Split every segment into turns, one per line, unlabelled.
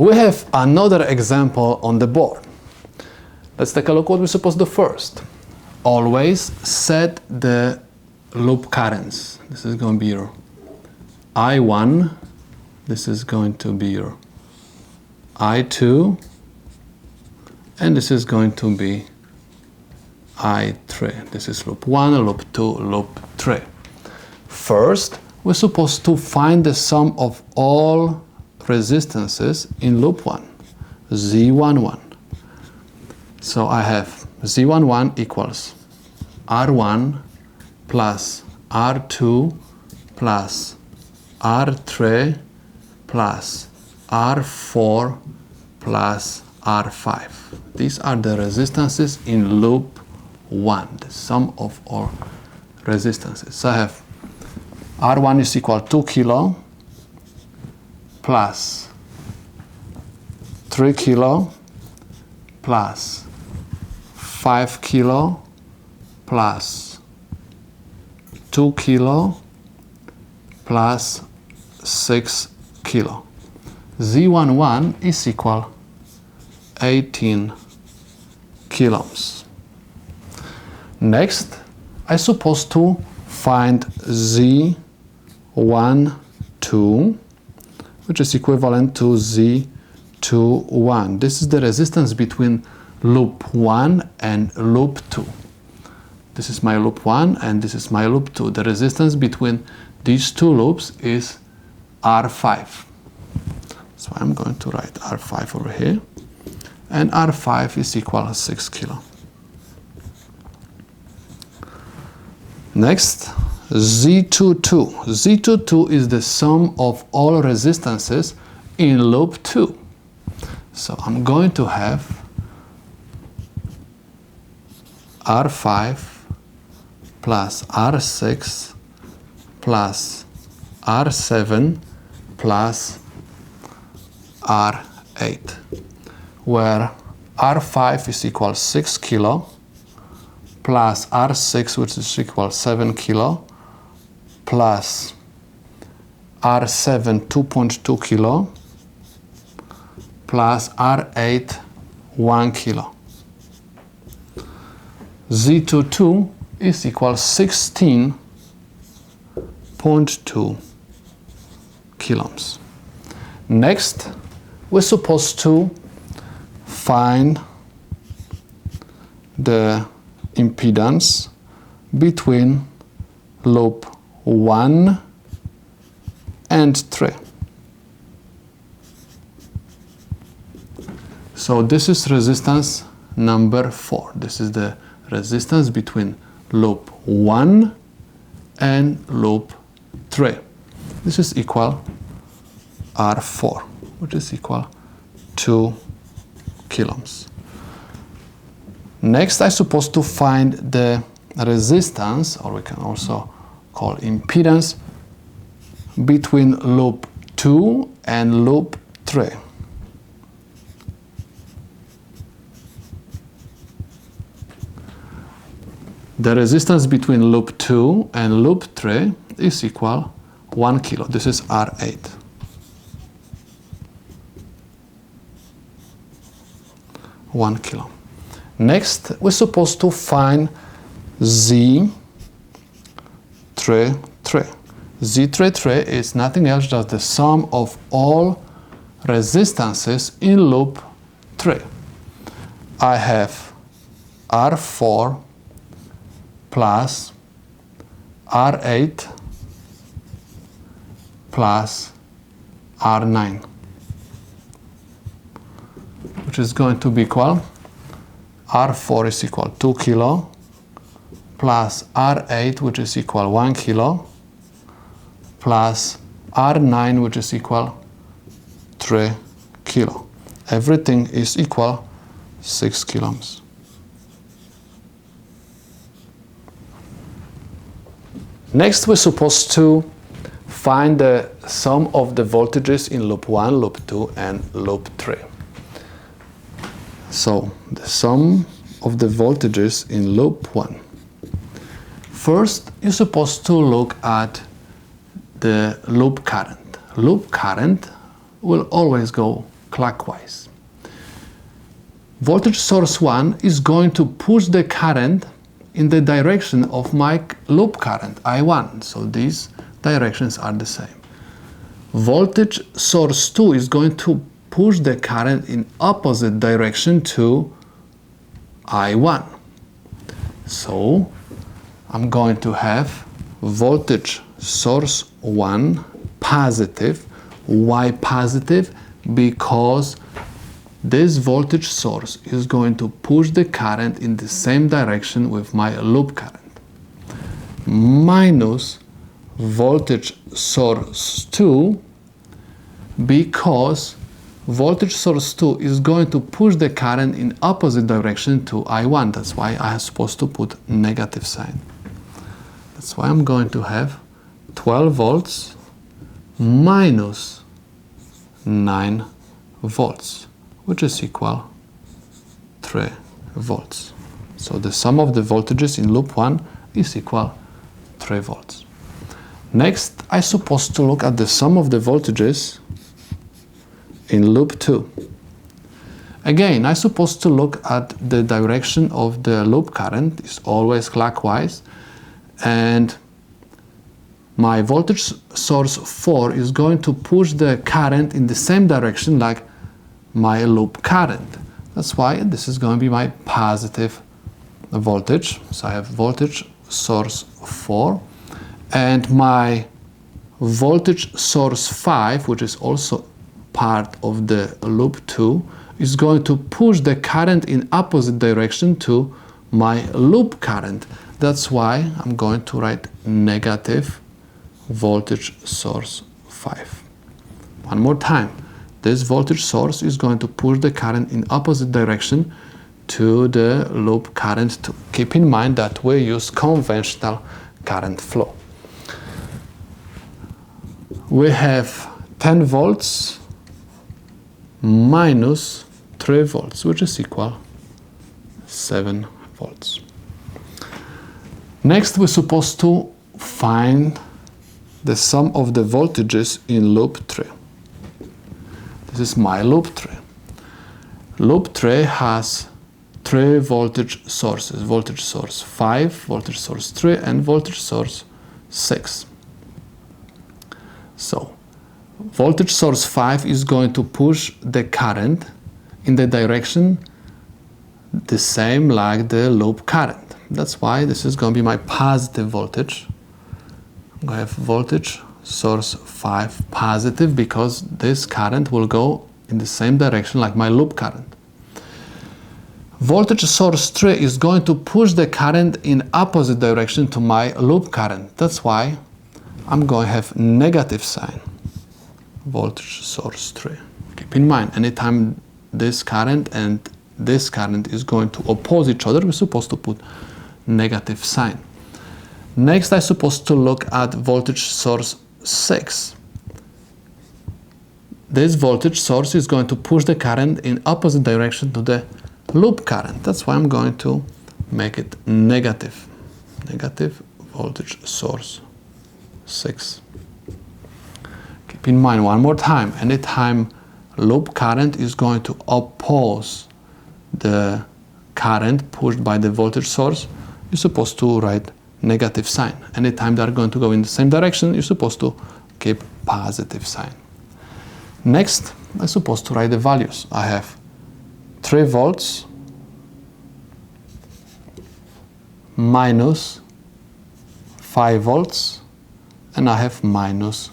We have another example on the board. Let's take a look what we're supposed to do first. Always set the loop currents. This is going to be your I1. This is going to be your I2. And this is going to be I3. This is loop 1, loop 2, loop 3. First, we're supposed to find the sum of all resistances in loop 1, Z11. So I have Z11 equals R1 plus R2 plus R3 plus R4 plus R5. These are the resistances in loop 1, the sum of all resistances. So I have R1 is equal to 2 kilo plus 3 kilo plus 5 kilo plus 2 kilo plus 6 kilo. Z11 is equal 18 kilohms. Next, I'm supposed to find Z12, which is equivalent to Z21. This is the resistance between loop 1 and loop 2. This is my loop 1 and this is my loop 2. The resistance between these two loops is R5. So I'm going to write R5 over here. And R5 is equal to 6 kilo. Next, Z22. Z22 is the sum of all resistances in loop 2. So I'm going to have R5 plus R6 plus R7 plus R8, where R5 is equal 6 kilo plus R6, which is equal 7 kilo, plus R7 2.2 kilo, plus R8 1 kilo. Z22 is equal 16.2 kilohms. Next, we're supposed to find the impedance between loop 1 and 3. So this is resistance number 4. This is the resistance between loop 1 and loop 3. This is equal R4, which is equal 2 kilohms. Next, I'm supposed to find the resistance, or we can also call impedance, between loop 2 and loop 3. The resistance between loop 2 and loop 3 is equal 1 kilo. This is R8. One kilo. Next, we're supposed to find Z33. Z33 is nothing else than the sum of all resistances in loop 3. I have R4 plus R8 plus R9, which is going to be equal R4 is equal 2 kilo plus R8, which is equal 1 kilo, plus R9, which is equal 3 kilo. Everything is equal 6 kilohms. Next, we're supposed to find the sum of the voltages in loop 1, loop 2, and loop 3. So, the sum of the voltages in loop 1. First, you're supposed to look at the loop current. Loop current will always go clockwise. Voltage source 1 is going to push the current in the direction of my loop current, I1. So these directions are the same. Voltage source 2 is going to push the current in opposite direction to I1. So I'm going to have voltage source 1 positive. Why positive? Because this voltage source is going to push the current in the same direction with my loop current. Minus voltage source 2, because voltage source 2 is going to push the current in opposite direction to I1. That's why I am supposed to put negative sign. That's why I'm going to have 12 volts minus 9 volts, which is equal 3 volts. So the sum of the voltages in loop 1 is equal 3 volts. Next, I'm supposed to look at the sum of the voltages in loop 2. Again, I'm supposed to look at the direction of the loop current. It's always clockwise, and my voltage source 4 is going to push the current in the same direction like my loop current. That's why this is going to be my positive voltage. So I have voltage source 4, and my voltage source 5, which is also part of the loop 2, is going to push the current in opposite direction to my loop current. That's why I'm going to write negative voltage source 5. One more time. This voltage source is going to push the current in opposite direction to the loop current. To keep in mind that we use conventional current flow. We have 10 volts minus 3 volts, which is equal 7 volts. Next, we're supposed to find the sum of the voltages in loop 3. This is my loop 3. Loop 3 has 3 voltage sources: voltage source 5, voltage source 3, and voltage source 6. So, voltage source 5 is going to push the current in the direction the same like the loop current. That's why this is going to be my positive voltage. I'm going to have voltage source 5 positive, because this current will go in the same direction like my loop current. Voltage source 3 is going to push the current in opposite direction to my loop current. That's why I'm going to have negative sign. Voltage source 3. Keep in mind, anytime this current and this current is going to oppose each other, we're supposed to put negative sign. Next, I'm supposed to look at voltage source 6. This voltage source is going to push the current in opposite direction to the loop current. That's why I'm going to make it negative. Negative voltage source 6. Keep in mind one more time, anytime loop current is going to oppose the current pushed by the voltage source, you're supposed to write negative sign. Anytime they're going to go in the same direction, you're supposed to keep positive sign. Next, I'm supposed to write the values. I have 3 volts minus 5 volts, and I have minus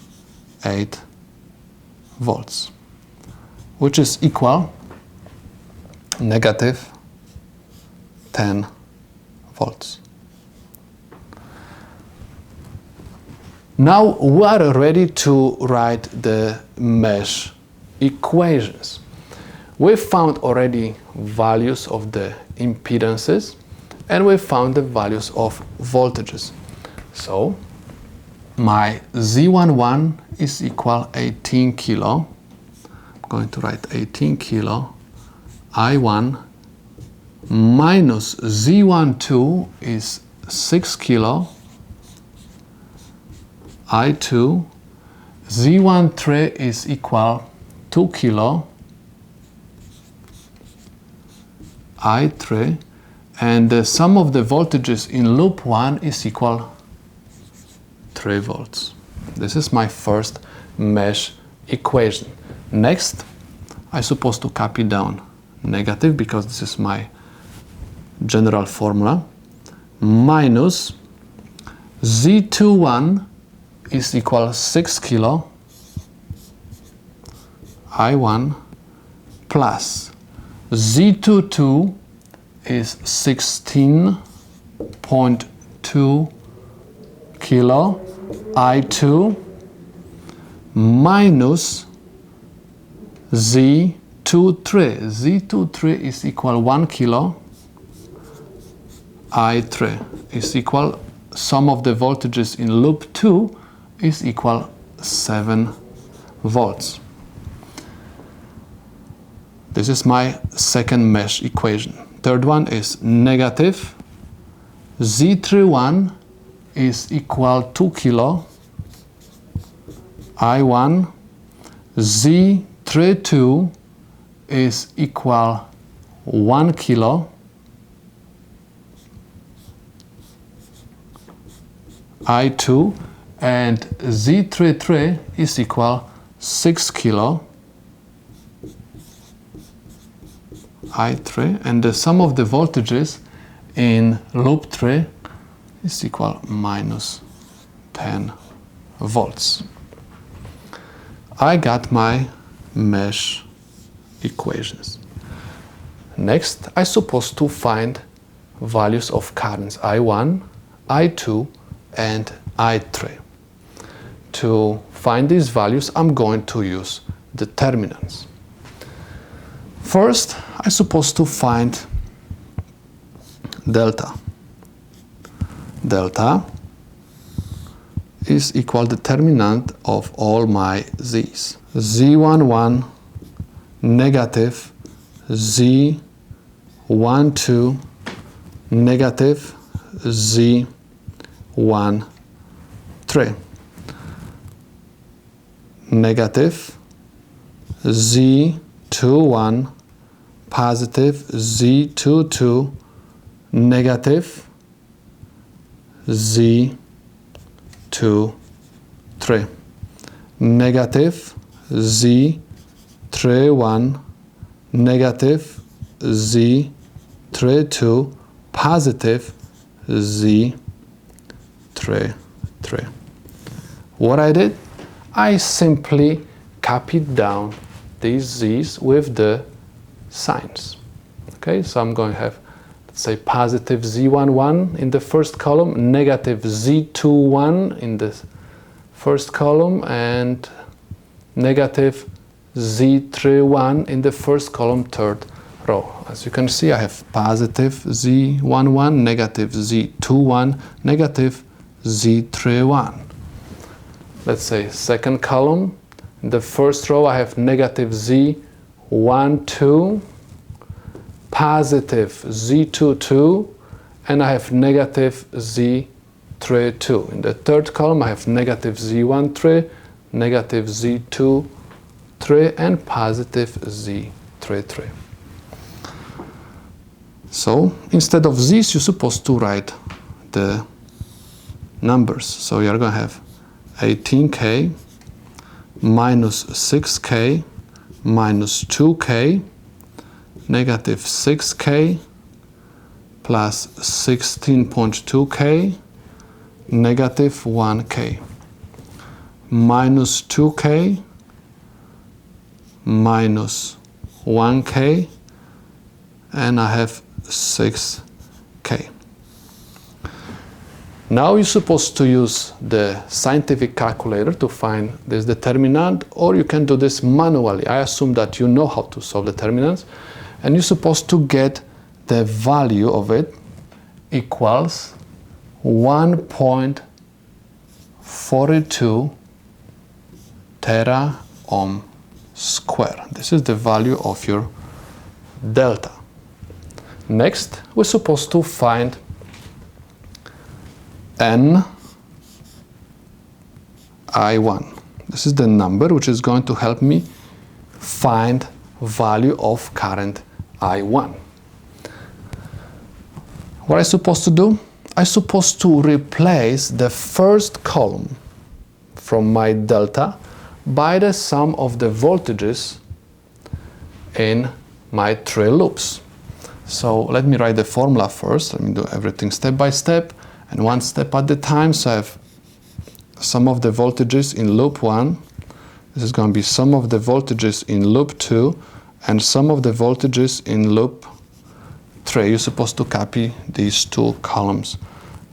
8 volts, which is equal negative 10 volts. Now we are ready to write the mesh equations. We found already values of the impedances, and we found the values of voltages. So my Z11 is equal 18 kilo. I'm going to write 18 kilo I1 minus Z12 is 6 kilo I2. Z13 is equal 2 kilo I3, and the sum of the voltages in loop 1 is equal 3 volts. This is my first mesh equation. Next, I'm supposed to copy down negative because this is my general formula, minus Z21 is equal 6 kilo I1 plus Z22 is 16.2 kilo I2 minus Z23. Z23 is equal 1 kilo I3 is equal, sum of the voltages in loop 2 is equal 7 volts. This is my second mesh equation. Third one is negative Z31 is equal 2 kilo I1, Z32 is equal 1 kilo I2, and Z33 is equal 6 kilo I3, and the sum of the voltages in loop 3 is equal minus 10 volts. I got my mesh equations. Next, I'm supposed to find values of currents I1, I2, and I3. To find these values, I'm going to use determinants. First, I'm supposed to find delta. Delta is equal determinant of all my z's. Z11 negative, Z12 negative, Z13 negative, Z21 positive, Z22 negative, Z23 negative, Z31 negative, Z32 positive, Z33. What I did? I simply copied down these z's with the signs. Okay, so I'm going to have, let's say, positive Z11 in the first column, negative Z21 in the first column, and negative Z31 in the first column, third row. As you can see, I have positive Z11, negative Z21, negative Z31. Let's say second column, in the first row I have negative Z12, positive Z22, and I have negative Z32. In the third column I have negative Z13, negative Z23, and positive Z33. So instead of these, you're supposed to write the numbers. So you're going to have 18K minus 6K minus 2K, negative 6K plus 16.2K, negative 1K, minus 2K minus 1K, and I have 6K. Now you're supposed to use the scientific calculator to find this determinant, or you can do this manually. I assume that you know how to solve determinants, and you're supposed to get the value of it equals 1.42 tera ohm square. This is the value of your delta. Next, we're supposed to find N I1. This is the number which is going to help me find value of current I1. What I'm supposed to do? I'm supposed to replace the first column from my delta by the sum of the voltages in my 3 loops. So let me write the formula first. Let me do everything step by step and one step at a time. So I have sum of the voltages in loop 1. This is going to be sum of the voltages in loop 2 and sum of the voltages in loop 3. You're supposed to copy these 2 columns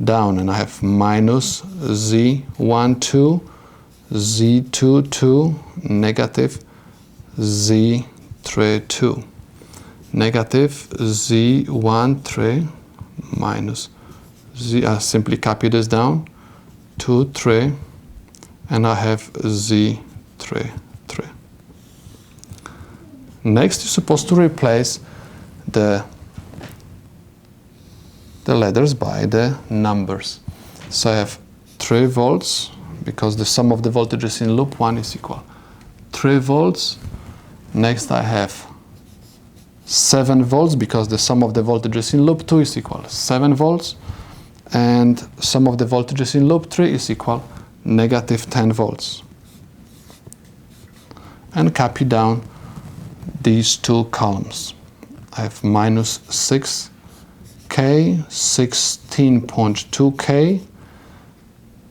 down, and I have minus Z12, Z22, negative Z32, negative Z13 minus Z. I simply copy this down, 2, 3, and I have Z33. Next, you're supposed to replace the letters by the numbers. So I have 3 volts, because the sum of the voltages in loop 1 is equal 3 volts. Next I have 7 volts, because the sum of the voltages in loop 2 is equal 7 volts. And sum of the voltages in loop 3 is equal negative 10 volts. And copy down these 2 columns. I have minus 6K, 16.2K,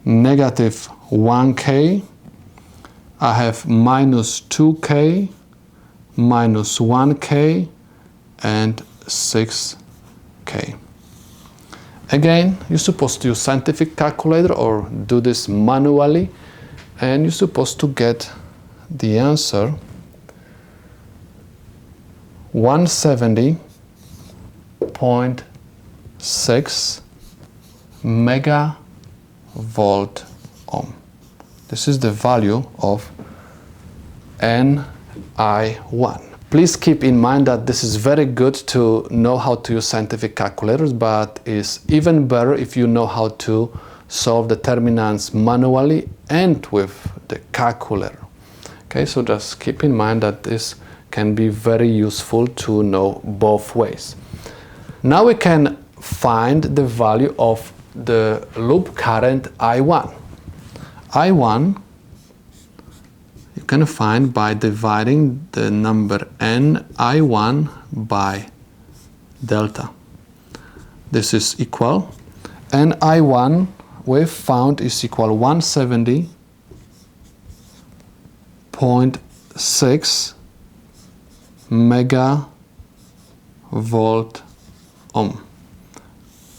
negative 1K. I have minus 2K, minus 1K, and 6K. Again, you're supposed to use scientific calculator or do this manually, and you're supposed to get the answer 170.6 megavolt ohm. This is the value of NI1. Please keep in mind that this is very good to know how to use scientific calculators, but it's even better if you know how to solve determinants manually and with the calculator. Okay, so just keep in mind that this can be very useful to know both ways. Now we can find the value of the loop current I1. I1 you can find by dividing the number NI1 by delta. This is equal, NI1 we found is equal 170.6 megavolt ohm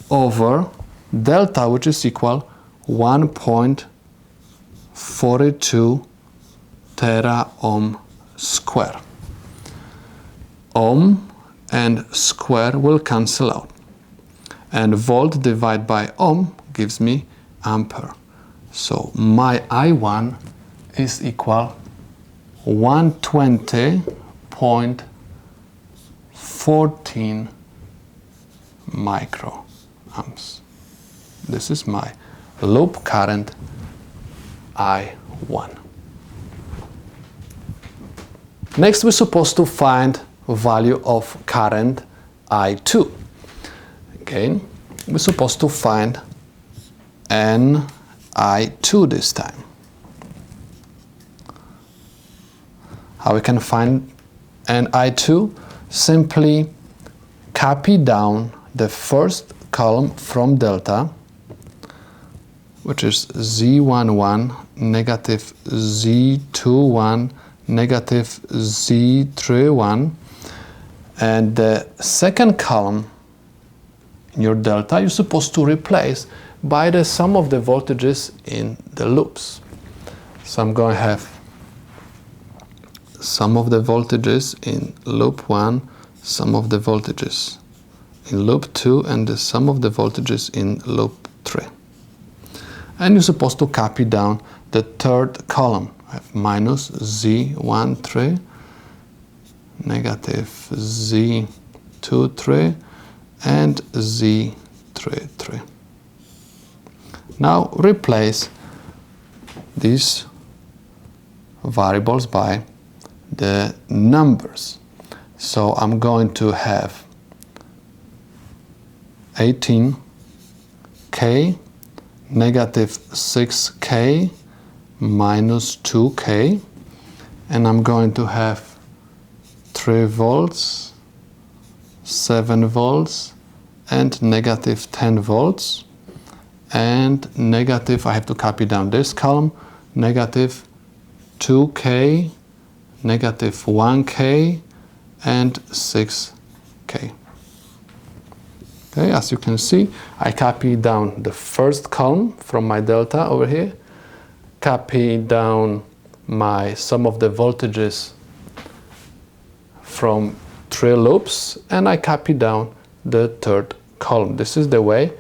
over delta, which is equal 1.42 tera ohm square. Ohm and square will cancel out, and volt divided by ohm gives me ampere. So my I1 is equal 120.14 microamps. This is my loop current I1. Next, we're supposed to find value of current I2. Again, we're supposed to find NI2 this time. How we can find NI2? Simply copy down the first column from delta, which is Z11, negative Z21, negative Z31, and the second column in your delta you're supposed to replace by the sum of the voltages in the loops. So I'm going to have sum of the voltages in loop 1, sum of the voltages in loop 2, and the sum of the voltages in loop 3. And you're supposed to copy down the third column. I have minus Z13, negative Z23, and Z33. Now replace these variables by the numbers. So I'm going to have 18K, negative 6K, minus 2K, and I'm going to have 3 volts, 7 volts, and negative 10 volts, and negative, I have to copy down this column, negative 2K, negative 1K, and 6K. Okay, as you can see, I copy down the first column from my delta over here, copy down my sum of the voltages from 3 loops, and I copy down the third column. This is the way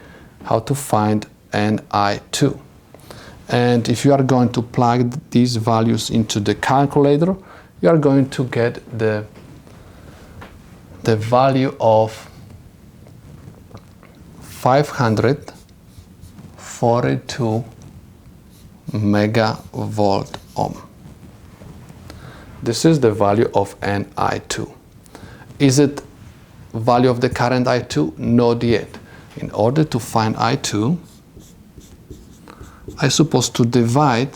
how to find Ni2. And if you are going to plug these values into the calculator, you are going to get the value of 542 megavolt ohm. This is the value of Ni2. Is it value of the current I2? Not yet. In order to find I2, I'm supposed to divide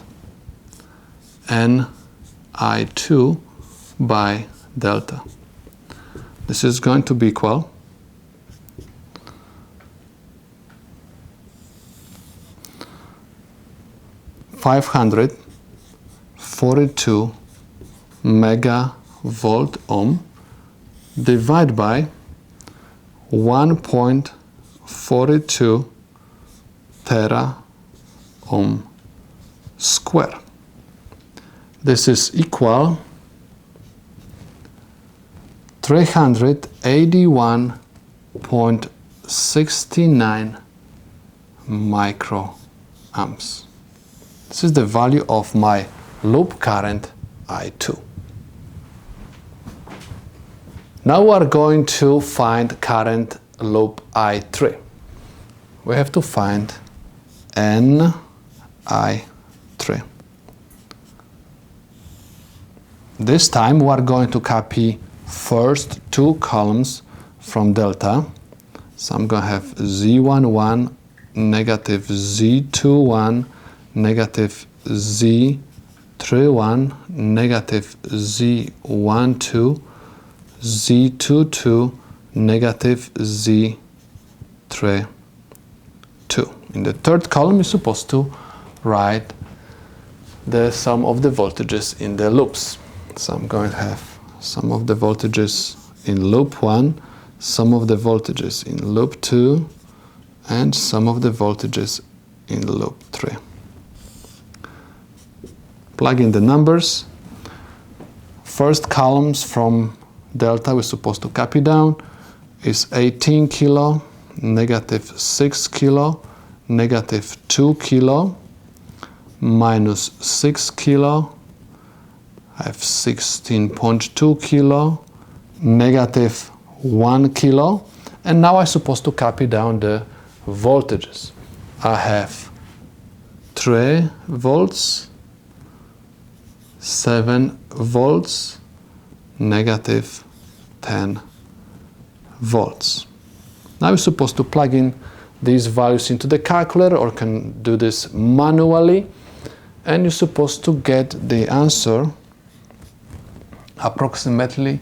Ni2 by delta. This is going to be equal (542 megavolt ohm) divided by 1.42 tera ohm square. This is equal 381.69 microamps. This is the value of my loop current I2. Now we are going to find current loop I3. We have to find Ni3. This time we are going to copy first 2 columns from delta. So I'm going to have Z11, negative Z21, negative Z31, negative Z12, Z22, negative Z32. In the third column, you're supposed to write the sum of the voltages in the loops. So I'm going to have sum of the voltages in loop 1, sum of the voltages in loop 2, and sum of the voltages in loop 3. Plug in the numbers. First columns from delta we're supposed to copy down is 18 kilo, negative 6 kilo, negative 2 kilo, minus 6 kilo, I have 16.2 kilo, negative 1 kilo, and now I'm supposed to copy down the voltages. I have 3 volts, 7 volts, negative 10 volts. Now you're supposed to plug in these values into the calculator, or can do this manually, and you're supposed to get the answer approximately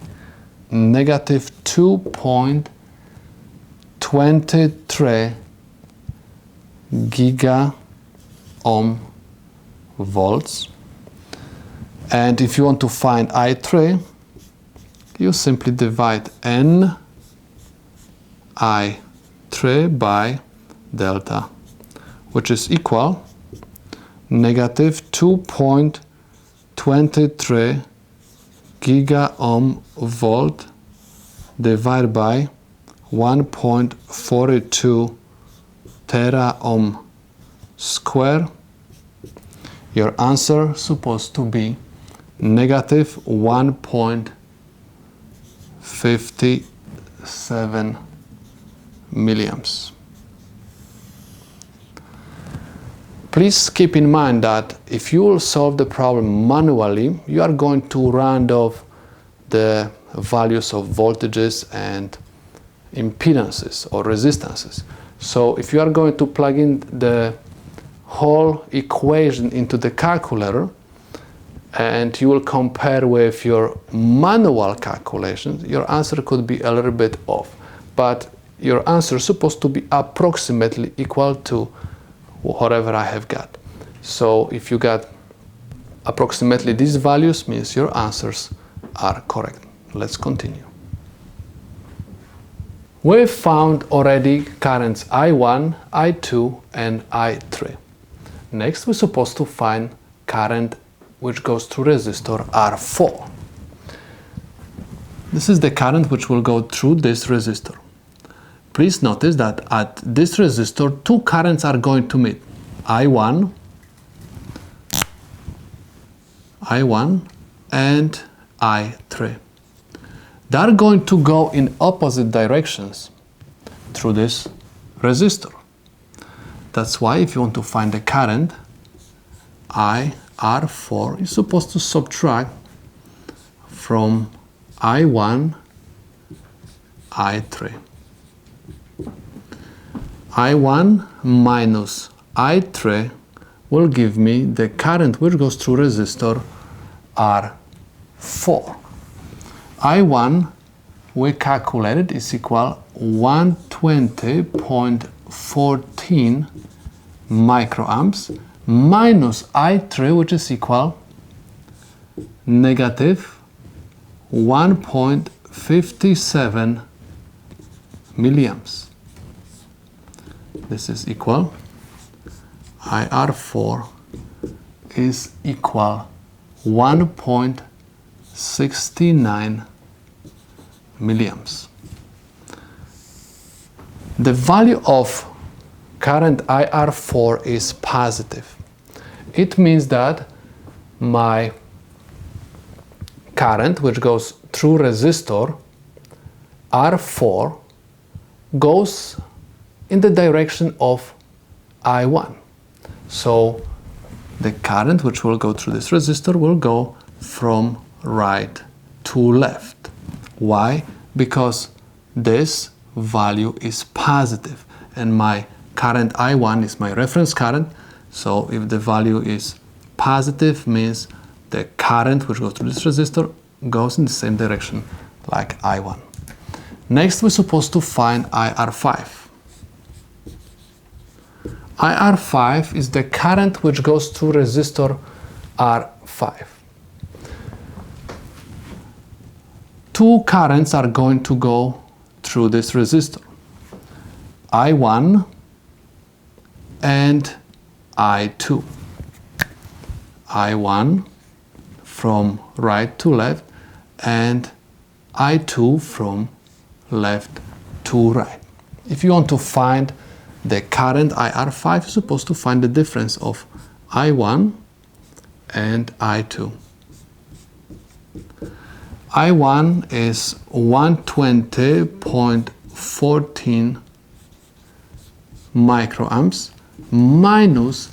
negative 2.23 giga ohm volts. And if you want to find I3, you simply divide Ni3 by delta, which is equal negative 2.23 giga ohm volt divided by 1.42 tera ohm square. Your answer is supposed to be negative 1.57 milliamps. Please keep in mind that if you will solve the problem manually, you are going to round off the values of voltages and impedances or resistances. So if you are going to plug in the whole equation into the calculator and you will compare with your manual calculations, your answer could be a little bit off. But your answer is supposed to be approximately equal to whatever I have got. So if you got approximately these values, means your answers are correct. Let's continue. We've found already currents I1, I2 and I3. Next we're supposed to find current which goes through resistor R4. This is the current which will go through this resistor. Please notice that at this resistor two currents are going to meet, I1 and I3. They are going to go in opposite directions through this resistor. That's why if you want to find the current IR4, you're supposed to subtract from I1, I3. I1 minus I3 will give me the current which goes through resistor R4. I1 we calculated is equal 120.14 microamps minus I3 which is equal negative 1.57 milliamps. This is equal, IR4 is equal 1.69 milliamps. The value of current IR4 is positive. It means that my current which goes through resistor R4 goes in the direction of I1. So the current which will go through this resistor will go from right to left. Why? Because this value is positive and my current I1 is my reference current. So if the value is positive, means the current which goes through this resistor goes in the same direction like I1. Next we're supposed to find IR5. IR5 is the current which goes through resistor R5. Two currents are going to go through this resistor, I1 and I2. I1 from right to left and I2 from left to right. If you want to find the current IR5, you're supposed to find the difference of I1 and I2. I1 is 120.14 microamps minus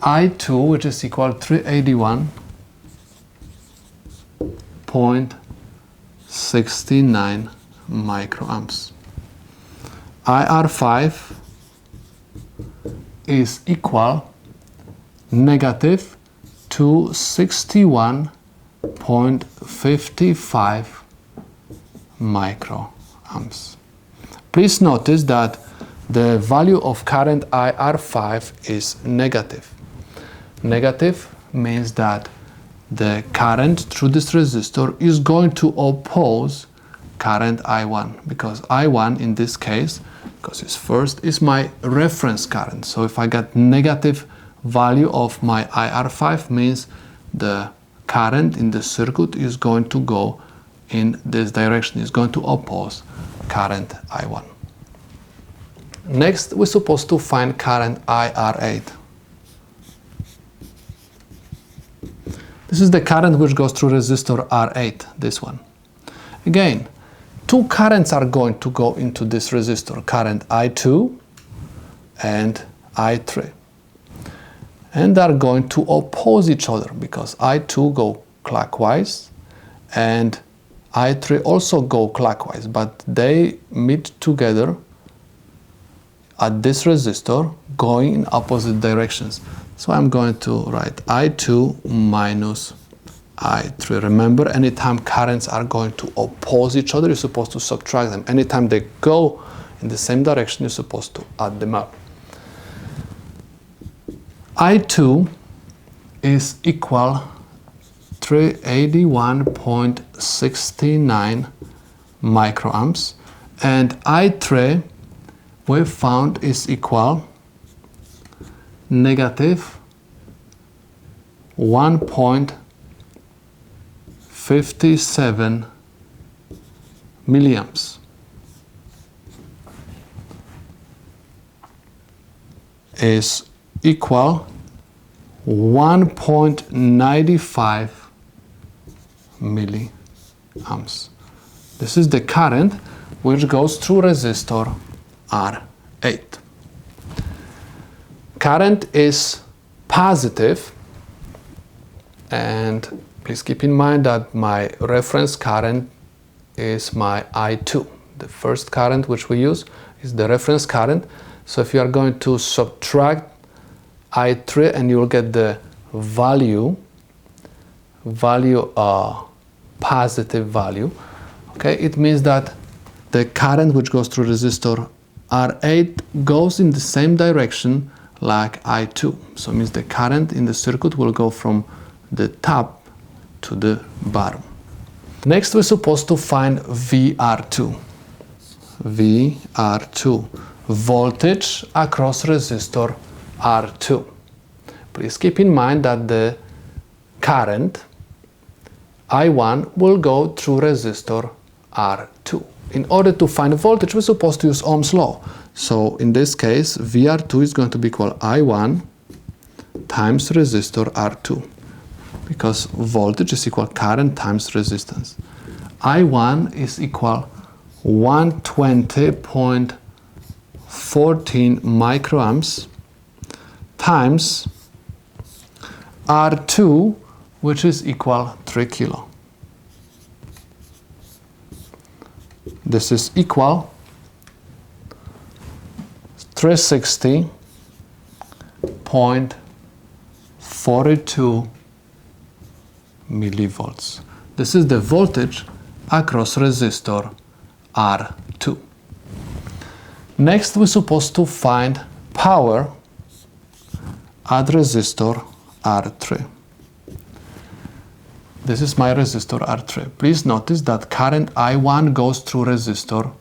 I2, which is equal to 381.69 microamps. IR5 is equal negative 261.55 microamps. Please notice that the value of current IR5 is negative. Negative means that the current through this resistor is going to oppose current I1, because I1 in this case, because it's first, is my reference current. So if I got negative value of my IR5, means the current in the circuit is going to go in this direction, is going to oppose current I1. Next, we're supposed to find current IR8. This is the current which goes through resistor R8, this one. Again, two currents are going to go into this resistor, current I2 and I3. And are going to oppose each other because I2 go clockwise and I3 also go clockwise, but they meet together at this resistor going in opposite directions. So I'm going to write I2 minus I3. Remember, anytime currents are going to oppose each other, you're supposed to subtract them. Anytime they go in the same direction, you're supposed to add them up. I2 is equal 381.69 microamps, and I3 we found is equal negative 1.57 milliamps. Is equal 1.95 milliamps. This is the current which goes through resistor R8. Current is positive, and please keep in mind that my reference current is my I2. The first current which we use is the reference current. So if you are going to subtract I3 and you will get the positive value, okay, it means that the current which goes through resistor R8 goes in the same direction like I2. So it means the current in the circuit will go from the top to the bottom. Next, we're supposed to find VR2. VR2, voltage across resistor R2. Please keep in mind that the current I1 will go through resistor R2. In order to find voltage, we're supposed to use Ohm's law. So in this case, VR2 is going to be equal I1 times resistor R2, because voltage is equal current times resistance. I1 is equal 120.14 microamps times R2, which is equal 3 kilo. This is equal 360.42 millivolts. This is the voltage across resistor R2. Next, we're supposed to find power at resistor R3. This is my resistor R3. Please notice that current I1 goes through resistor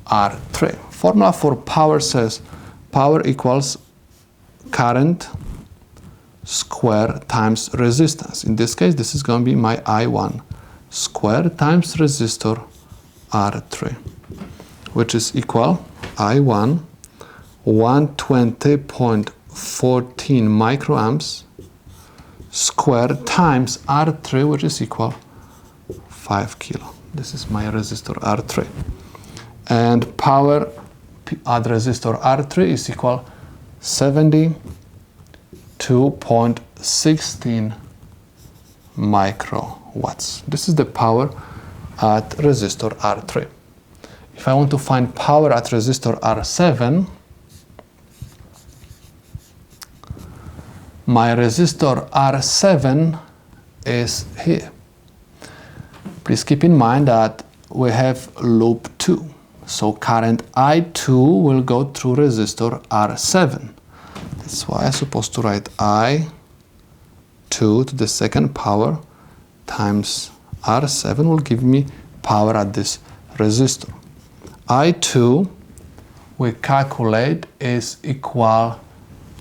R3. Formula for power says power equals current square times resistance. In this case, this is going to be my I1 square times resistor R3, which is equal I1 120.14 microamps square times R3, which is equal 5 kilo. This is my resistor R3. And power at resistor R3 is equal 72.16 microwatts. This is the power at resistor R3. If I want to find power at resistor R7, my resistor R7 is here. Please keep in mind that we have loop 2. So current I2 will go through resistor R7. That's why I'm supposed to write I2 to the second power times R7 will give me power at this resistor. I2 we calculate is equal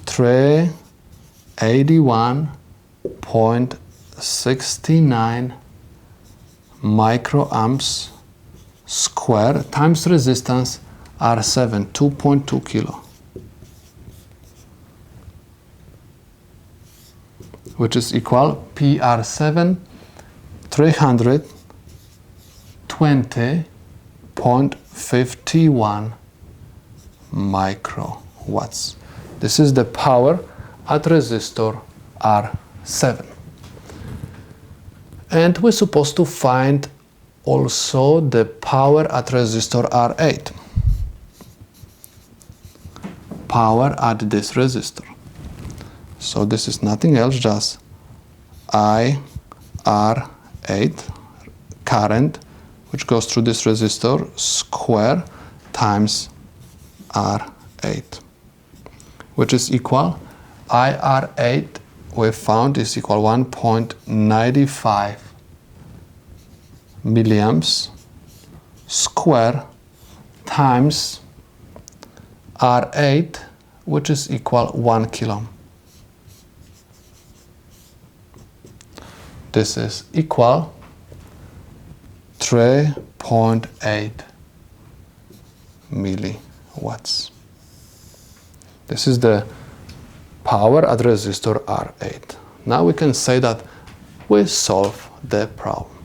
381.69 microamps square times resistance R7, 2.2 kilo, which is equal PR7 320.51 microwatts. This is the power at resistor R7. And we're supposed to find also the power at resistor R8. Power at this resistor. So this is nothing else, just I R8 current which goes through this resistor square times R8, which is equal, IR8 we found is equal 1.95 milliamps square times R8, which is equal 1 kilo. This is equal 3.8 milliwatts. This is the power at resistor R8. Now we can say that we solve the problem.